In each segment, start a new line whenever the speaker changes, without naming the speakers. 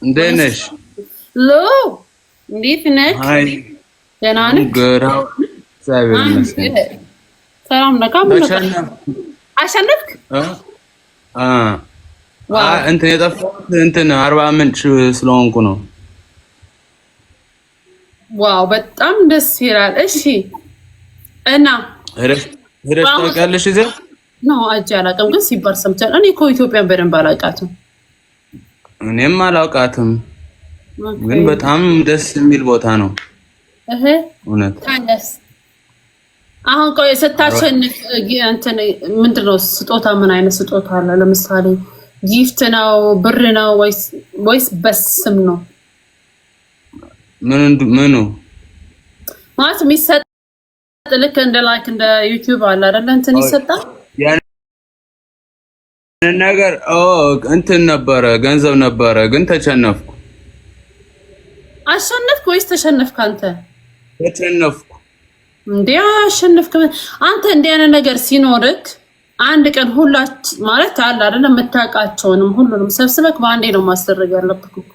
እንዴት ነሽ?
ሎ እንዴት ነህ?
አይ
ደህና ነህ?
ገራው እግዚአብሔር ይመስገን።
ሰላም ነህ? አሸነፍክ?
እንትን የጠፋሁት እንትን አርባ ምንጭ ስለሆንኩ ነው።
ዋው በጣም ደስ ይላል። እሺ እና
ሄደሽ ታውቂያለሽ? እዚያ
ነው አጅ አላውቅም፣ ግን ሲባል ሰምቻለሁ። እኔ እኮ ኢትዮጵያን በደንብ አላውቃትም።
እኔም አላውቃትም፣ ግን በጣም ደስ የሚል ቦታ ነው። እውነት
ታነስ አሁን ቆይ ስታሸንፍ እንትን ምንድነው ስጦታ? ምን አይነት ስጦታ አለ? ለምሳሌ ጊፍት ነው፣ ብር ነው ወይስ በስም ነው?
ምኑ
ማለት የሚሰጥ ልክ እንደ ላይክ እንደ ዩቲዩብ አለ አይደል? እንትን ይሰጣል
ነገር እንትን ነበረ፣ ገንዘብ ነበረ፣ ግን ተሸነፍኩ።
አሸነፍክ ወይስ ተሸነፍክ? አንተ
ተሸነፍኩ።
እንዴ አሸነፍክ? አንተ እንዲህ አይነት ነገር ሲኖርክ አንድ ቀን ሁላችሁ ማለት አለ አይደል? የምታውቃቸውንም ሁሉንም ሰብስበክ በአንዴ ነው ማስደረግ ያለብክ እኮ።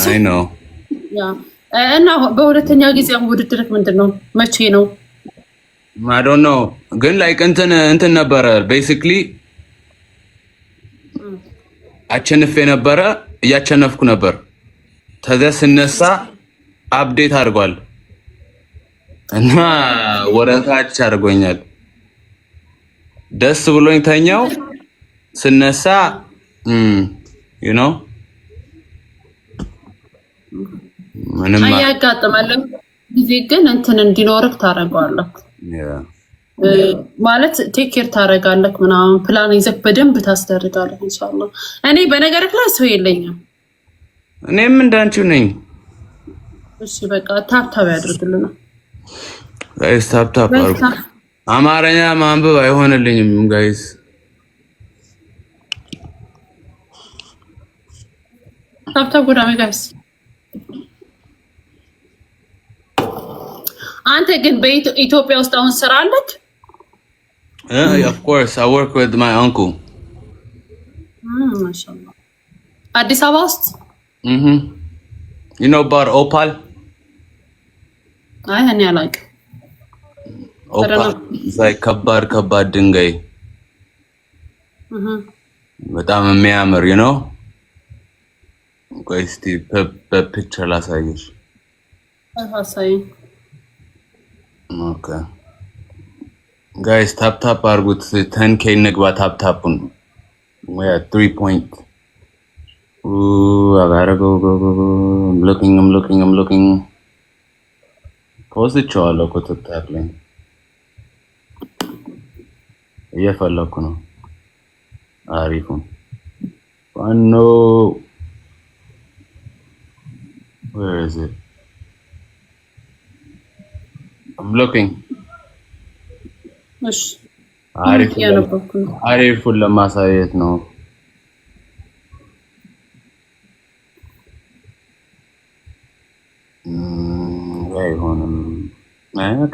አይ ነው
ያ እና በሁለተኛ ጊዜ ውድድርክ ምንድነው? መቼ ነው?
I don't know ግን ላይክ እንትን ነበረ ቤሲክሊ አቸንፌ ነበረ፣ እያቸነፍኩ ነበር። ተዛ ስነሳ አፕዴት አድርጓል እና ወረታች አድርጎኛል። ደስ ብሎኝ ተኛው። ስነሳ you know ምንም
አያጋጥማል። ጊዜ ግን እንትን እንዲኖርክ ታደርገዋለህ ማለት ቴክ ኬር ታደርጋለህ ምናምን ፕላን ይዘህ በደንብ ታስደርጋለህ። ኢንሻአላህ እኔ በነገርህ ላይ ሰው የለኝም።
እኔም እንዳንቺው ነኝ።
እሺ በቃ ታፕታፕ ያድርግልና
ጋይስ፣ ታፕታፕ አድርጉ። አማርኛ ማንበብ አይሆንልኝም ጋይስ።
ታፕታፕ ጉዳሜ ጋይስ። አንተ ግን በኢትዮጵያ ውስጥ አሁን ስራ አለክ?
Of course I work with my uncle.
ማሻአላህ አዲስ አበባ ውስጥ
you know about opal?
አይ እኔ አላውቅም።
opal is like ከባድ ድንጋይ በጣም የሚያምር you know ቆይ እስቲ በፒክቸር ላሳየሽ።
አሳይ
Okay guys, tap አርጉት 10k ንግባ። ታፕታፑን we are 3 point. I gotta go. I'm looking post ቻለሁ እኮ ታፕ ላይ እየፈለኩ ነው። አሪፉን ዋኖ where is it? I'm looking.
እሺ
አሪፉን ለማሳየት ነው። አይሆንም።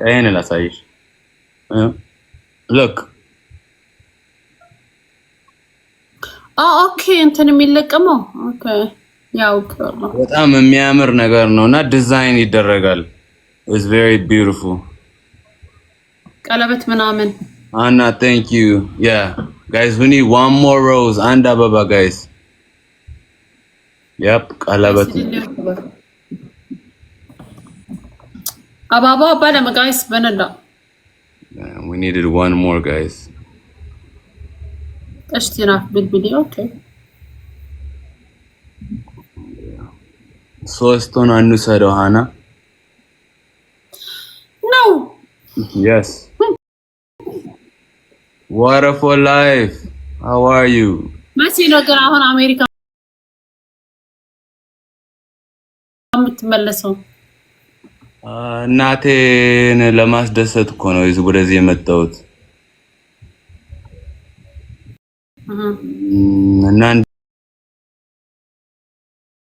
ቀይን ላሳይሽ። look
ኦኬ እንትን የሚለቀመው ኦኬ ያው
በጣም የሚያምር ነገር ነውና ዲዛይን ይደረጋል። It's very beautiful.
ቀለበት ምናምን
Anna, thank you. Yeah guys, we need one more rose and ababa guys. Yep, ቀለበት
አባባ ባለም guys በነዳ
we needed one more guys.
እሽቲና ቢልቢሊ ኦኬ
ሶስቱን አንሰደው ሃና
no
yes water for life. How are you?
መቼ ነው ግን አሁን አሜሪካ የምትመለሰው?
እናቴን ለማስደሰት እኮ ነው ወደዚህ የመጣሁት እና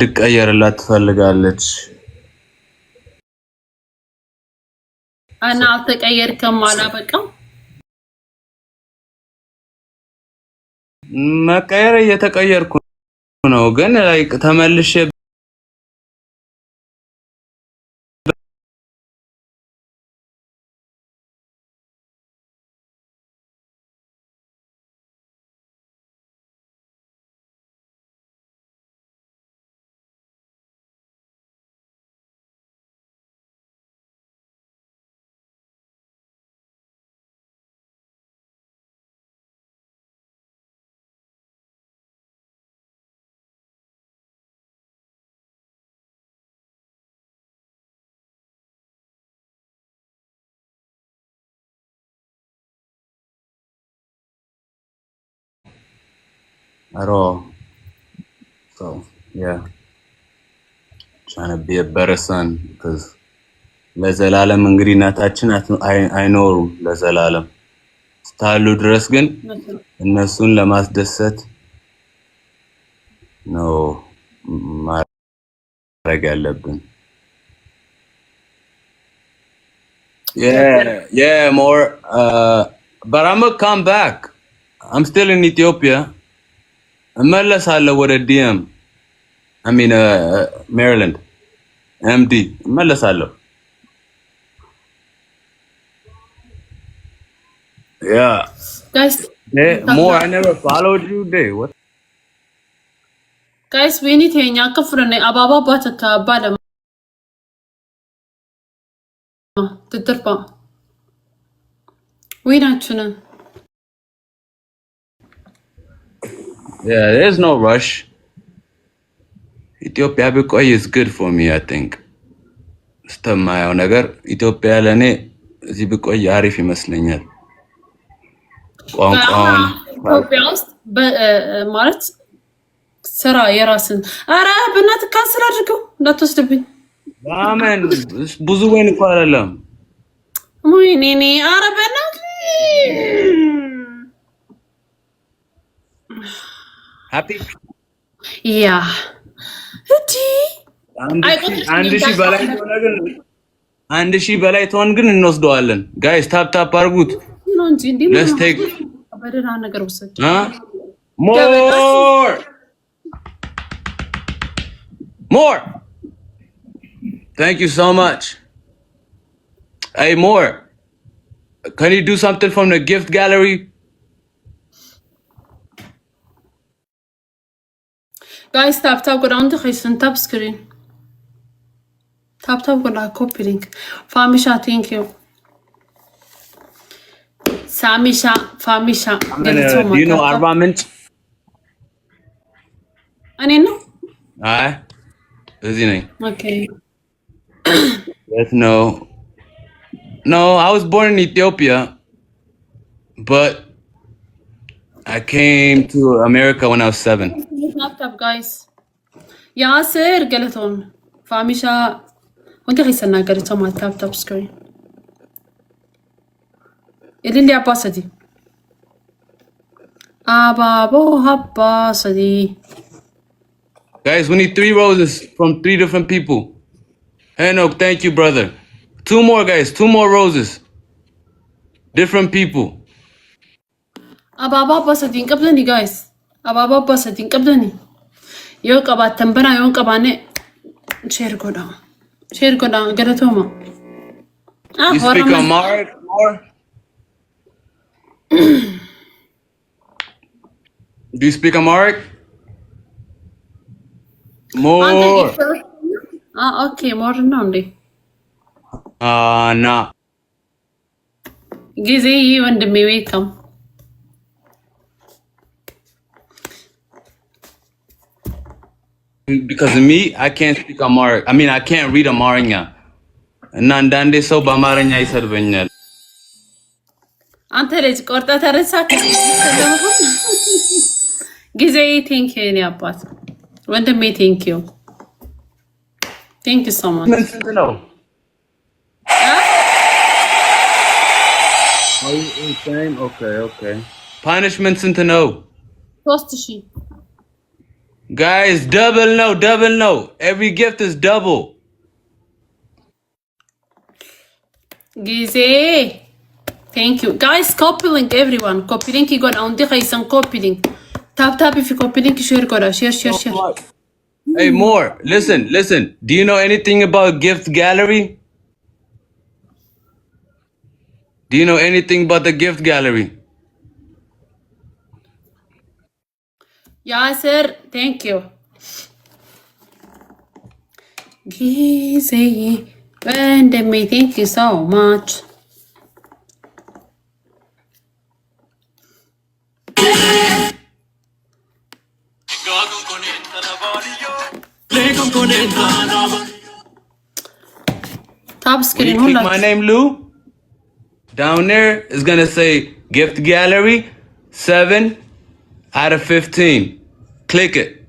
እንድቀየርላት ትፈልጋለች።
እና አልተቀየርክም አላበቃም?
መቀየር እየተቀየርኩ ነው ግን ላይክ ተመልሼ at all. So yeah, trying to be a better son because ለዘላለም እንግዲህ እናታችን አይኖሩም ለዘላለም እስካሉ ድረስ ግን እነሱን ለማስደሰት ነው ማድረግ ያለብን። Yeah, more. But I'm gonna come back. I'm still in Ethiopia. እመለሳለሁ ወደ DM. I mean, Maryland. MD. እመለሳለሁ. Yeah.
Guys,
more. I never followed you. Day. What?
Guys, we need to hear ከፍረነ አባባ ባተካ ባለ ትትርፋ ወይናችሁና
Yeah, there's no rush. Ethiopia ብቆይ is good for me, I think. ስተማየው ነገር ኢትዮጵያ ለኔ እዚህ ብቆይ አሪፍ ይመስለኛል። ቋንቋውን
ኢትዮጵያ ውስጥ ማለት ስራ የራስን አረ በእናትህ ካንሰል አድርገው እንዳትወስድብኝ።
አሜን ብዙ ወይን እኮ አይደለም።
ወይኔ አረ በእናትህ
happy
ያ እዲ
አንድ ሺህ በላይ ትሆን ግን እንወስደዋለን። ጋይስ ታፕ ታፕ አድርጉት። let's take
በደህና ነገር ወሰድ
more. Thank you so much. Hey, more. Can you do something from the gift gallery?
Guys, tap go down to the tap screen. Tap go down, copy link. Famisha, thank you. Famisha.
Do you know Arba Mint?
I didn't know.
Aye.
Okay.
Yes, no, I was born in Ethiopia, but I came to America when I was 7.
Tap, guys. Yasser, Galaton. Famisha. وانت خيسنا قريتو ما تاب screen. اللي عباسدي. Ababo habasadi.
Guys, we need 3 roses from 3 different people. Henok, thank you, brother. 2 more, guys. 2 more roses. Different people.
Ababa basadin qabdani, guys. Ababa basadin qabdani. Yo qabatan bana yo qabane share goda. Galatoma.
You speak Amharic more? Do you speak Amharic? More.
Okay, more no.
Nah.
Gizi ወንድሜ welcome.
Because of me, I can't speak Amharic. I mean, I can't read Amharic. እና አንዳንዴ ሰው በአማርኛ ይሰድበኛል።
አንተ ልጅ ቆርጣ ተረሳክ ጊዜ ቴንክ ዩ ኔ አባት ወንድሜ ቴንክ ዩ ሶ ማች
ምን ስንት ነው? Okay. Punishment ስንት ነው?
3000
Guys, double no. Every gift is double.
Gize. Thank you. Guys, copy link everyone. Copy link you got on the Khaysan copy link. Tap if you copy link share koda. Share.
Hey, more. Listen. Do you know anything about Gift Gallery? Do you know anything about the Gift Gallery?
Yasser, thank you. Gizi, and me, thank you so much. Top screen.
When you click my name, Lou, down there is gonna say Gift Gallery 7 out of 15. Click it.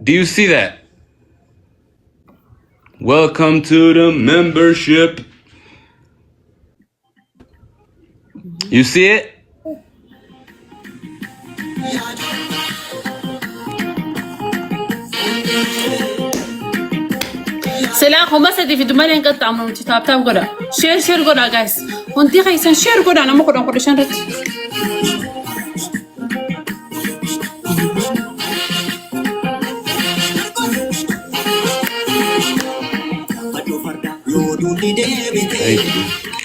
Do you see that? Welcome to the membership. You see it?
سلاح ومسدي في دمالي انقطع من تاب قولا شير قولا جايز وانتي خيسن شير قولا انا مقولا نقول شنرت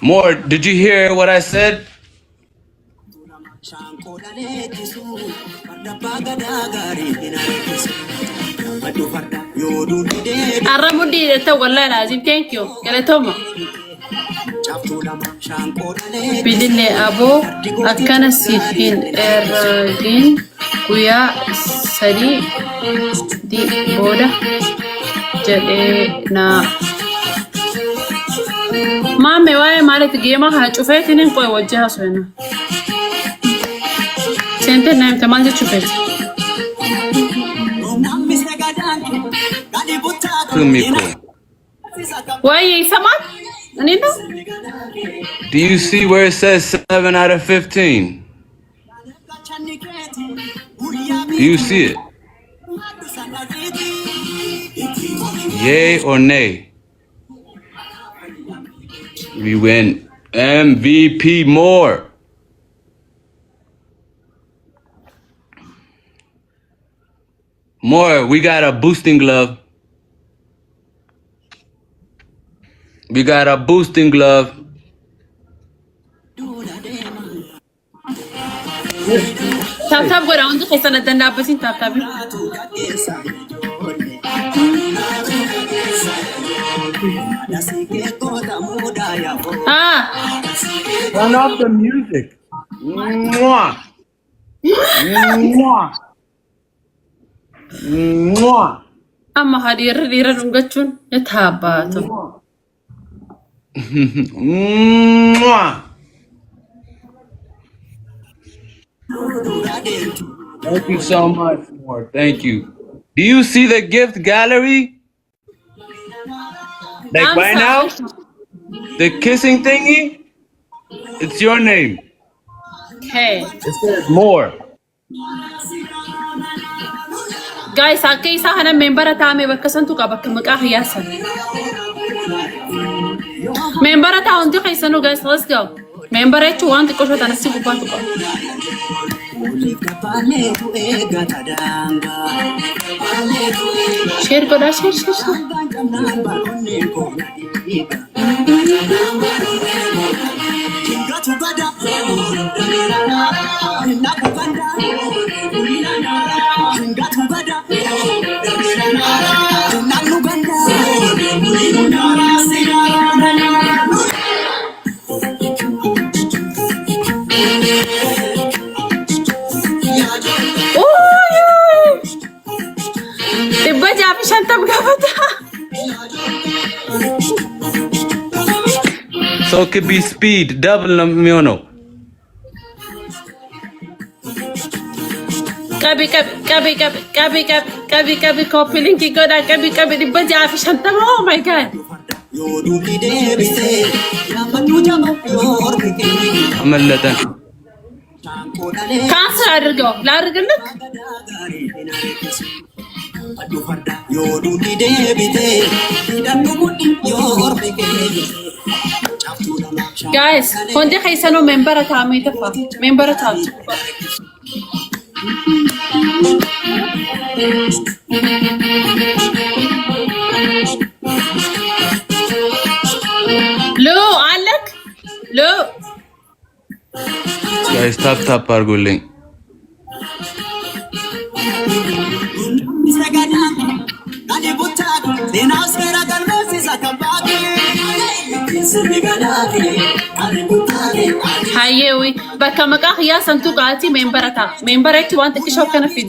More, did you hear what I said?
الرمودي تو والله لازم ثانك يو قالت توما بدلي ابو اكن سيفين اردين ويا سري دي بودا جدنا مامي واي مالت جيما هتشوفيتني كوي وجهها سوينا سنتر نايم تمام تشوفيت Why, someone? Anita?
Do you see where it says 7 out of 15? Do you see it? Yay or nay? We win MVP more. More, we got a boosting glove. We got a boosting glove.
Tap go down. Just listen to the napping. Tap.
Turn off the music. Mwah.
Amma hadir ungachun yathabato.
Thank you so much, more. Thank you. Do you see the gift gallery? Like right now? The kissing thingy? It's your name.
Okay.
It says more.
Guys, okay, sa hana member atame bakasan tu ka makakahiyasan. Member ata undi kaysano guys, let's go. Member ay chuan ti ko siya tanasi bupa to ka. Share ko da share.
So it could be speed, double Miono.
Kabi, copy link, go da, kabi, the baja fish and oh my god.
I'm a letter.
Cancer, go, Largan. Guys, when the Haisano member at Amita, member at لو عليك لو
guys tap አድርጉልኝ
هايوي بكا مقاخ يا سنتو قاتي ميمبرتي وانت كشو كان في